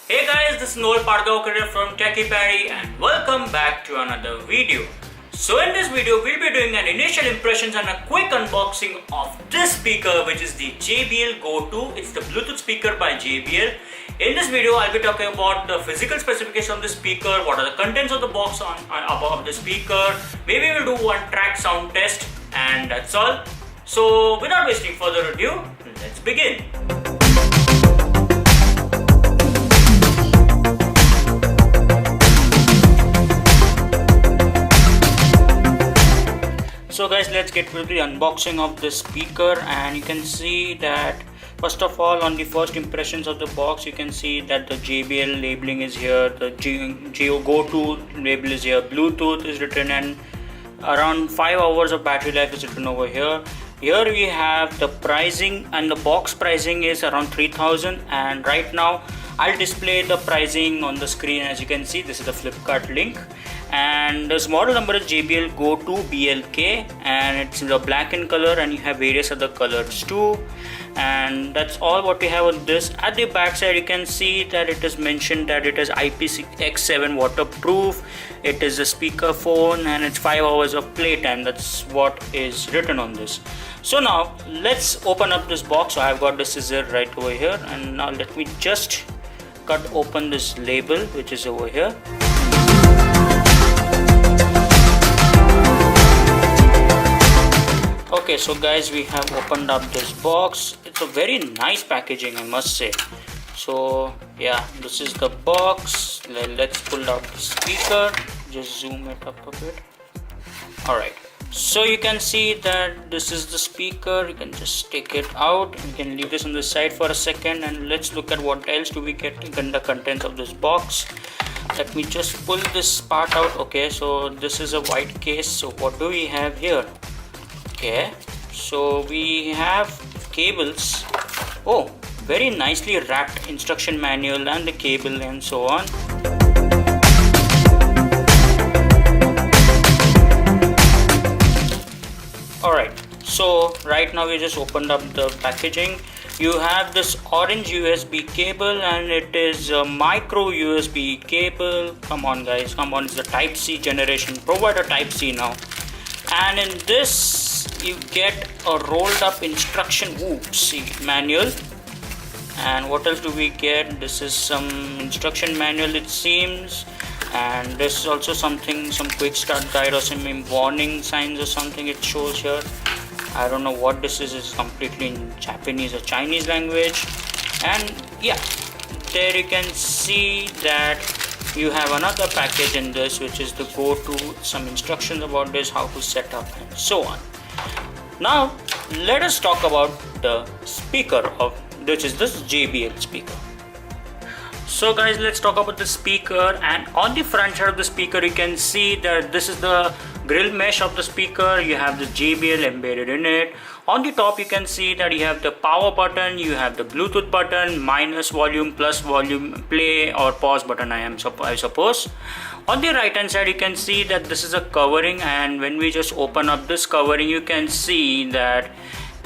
Hey guys, this is Paddy from Techie Paddy and welcome back to another video. So in this video, we'll be doing an initial impressions and a quick unboxing of this speaker, which is the JBL GO2. It's the Bluetooth speaker by JBL. In this video, I'll be talking about the physical specification of the speaker, what are the contents of the box about the speaker. Maybe we'll do one track sound test and that's all. So without wasting further ado, let's begin. So guys, let's get to the unboxing of this speaker, and you can see that first of all, on the first impressions of the box, you can see that the JBL labeling is here, the GO2 label is here, Bluetooth is written, and around 5 hours of battery life is written over here. Here we have the pricing, and the box pricing is around 3000, and right now I'll display the pricing on the screen. As you can see, this is the Flipkart link, and this model number is JBL GO2 BLK, and it's in the black in color, and you have various other colors too. And that's all what we have on this. At the back side, you can see that it is mentioned that it is IPX7 waterproof, it is a speaker phone, and it's 5 hours of playtime. That's what is written on this. So now let's open up this box. So I've got the scissor right over here, and now let me just cut open this label which is over here. Okay, so guys, we have opened up this box. It's a very nice packaging, I must say. So yeah, this is the box. Let's pull out the speaker, just zoom it up a bit. Alright, so you can see that this is the speaker. You can just take it out. You can leave this on the side for a second, and let's look at what else do we get in the contents of this box. Let me just pull this part out. Okay, so this is a white case. So what do we have here? Okay, so we have cables. Oh, very nicely wrapped instruction manual and the cable and so on. Alright, so right now we just opened up the packaging. You have this orange USB cable, and it is a micro USB cable. Come on guys, come on, it's the Type C generation. Provide a Type C now. And in this you get a rolled up instruction manual. And what else do we get? This is some instruction manual, it seems, and this is also something, some quick start guide or some warning signs or something it shows here. I don't know what this is. It's completely in Japanese or Chinese language. And yeah, there you can see that you have another package in this, which is the GO2, some instructions about this, how to set up and so on. Now let us talk about the speaker, which is this JBL speaker. So guys, let's talk about the speaker. And on the front side of the speaker, you can see that this is the grill mesh of the speaker. You have the JBL embedded in it. On the top, you can see that you have the power button, you have the Bluetooth button, minus volume, plus volume, play or pause button, I suppose. On the right hand side, you can see that this is a covering, and when we just open up this covering, you can see that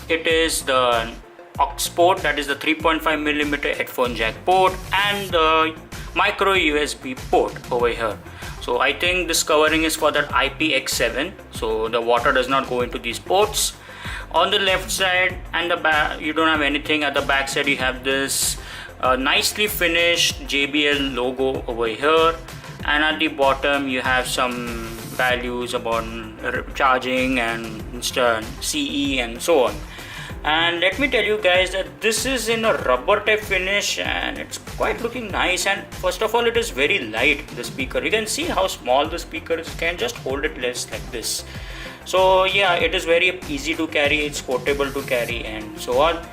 it is the aux port, that is the 3.5mm headphone jack port, and the micro USB port over here. So I think this covering is for that IPX7, so the water does not go into these ports. On the left side and the back, you don't have anything. At the back side, you have this nicely finished JBL logo over here, and at the bottom you have some values about charging and CE and so on. And let me tell you guys that this is in a rubber type finish, and it's quite looking nice. And first of all, it is very light, the speaker. You can see how small the speaker is. You can just hold it less like this. So yeah, it is very easy to carry, it's portable to carry and so on.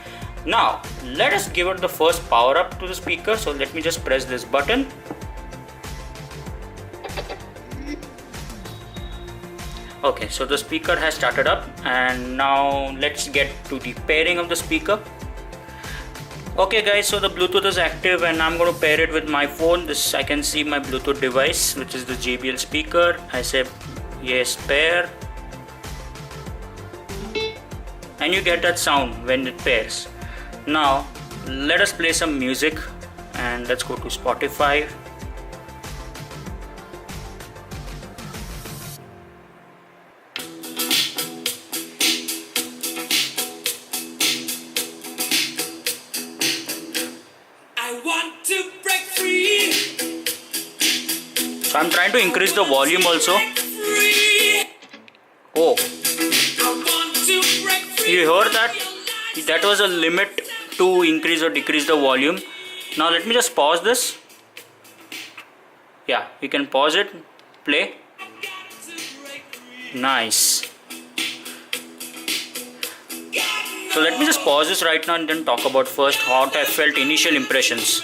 Now let us give it the first power up to the speaker. So let me just press this button. Okay, so the speaker has started up, and now let's get to the pairing of the speaker. Okay guys, so the Bluetooth is active, and I'm going to pair it with my phone. I can see my Bluetooth device, which is the JBL speaker. I say yes, pair, and you get that sound when it pairs. Now let us play some music and let's go to Spotify. So I'm trying to increase the volume also. Oh, you heard that? That was a limit to increase or decrease the volume. Now let me just pause this. Yeah, you can pause it, play. Nice. So let me just pause this right now and then talk about first how I felt initial impressions.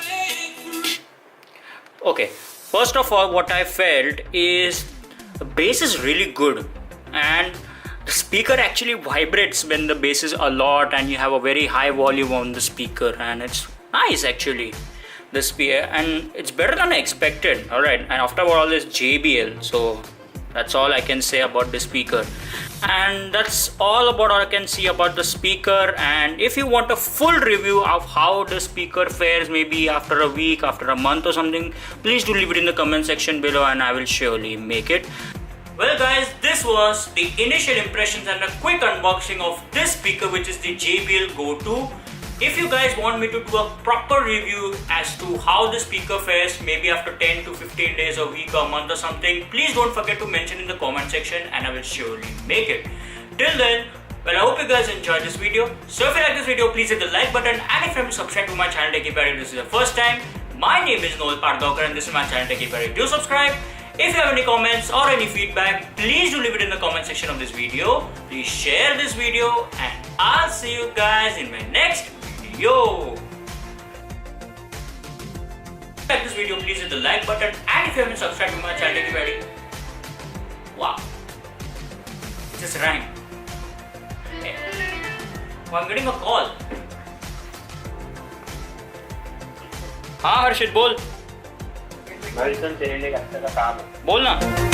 Okay, first of all, what I felt is the bass is really good, and the speaker actually vibrates when the bass is a lot and you have a very high volume on the speaker, and it's nice actually. The speaker, and it's better than I expected. Alright, and after all this JBL, so that's all I can say about the speaker. And that's all about what I can see about the speaker. And if you want a full review of how the speaker fares, maybe after a week, after a month or something, please do leave it in the comment section below and I will surely make it. Well guys, this was the initial impressions and a quick unboxing of this speaker, which is the JBL GO2. If you guys want me to do a proper review as to how the speaker fares, maybe after 10 to 15 days, a week, or a month or something, please don't forget to mention in the comment section and I will surely make it. Till then, well, I hope you guys enjoyed this video. So if you like this video, please hit the like button, and if you haven't subscribed to my channel Techie Paddy, this is the first time. My name is Paddy and this is my channel Techie Paddy. Do subscribe. If you have any comments or any feedback, please do leave it in the comment section of this video. Please share this video and I'll see you guys in my next video. If you like this video, please hit the like button, and if you haven't subscribed to my channel Techie Paddy, wow, it just rang. Hey. Oh, I'm getting a call. हाँ हर्षित बोल. बोल ना.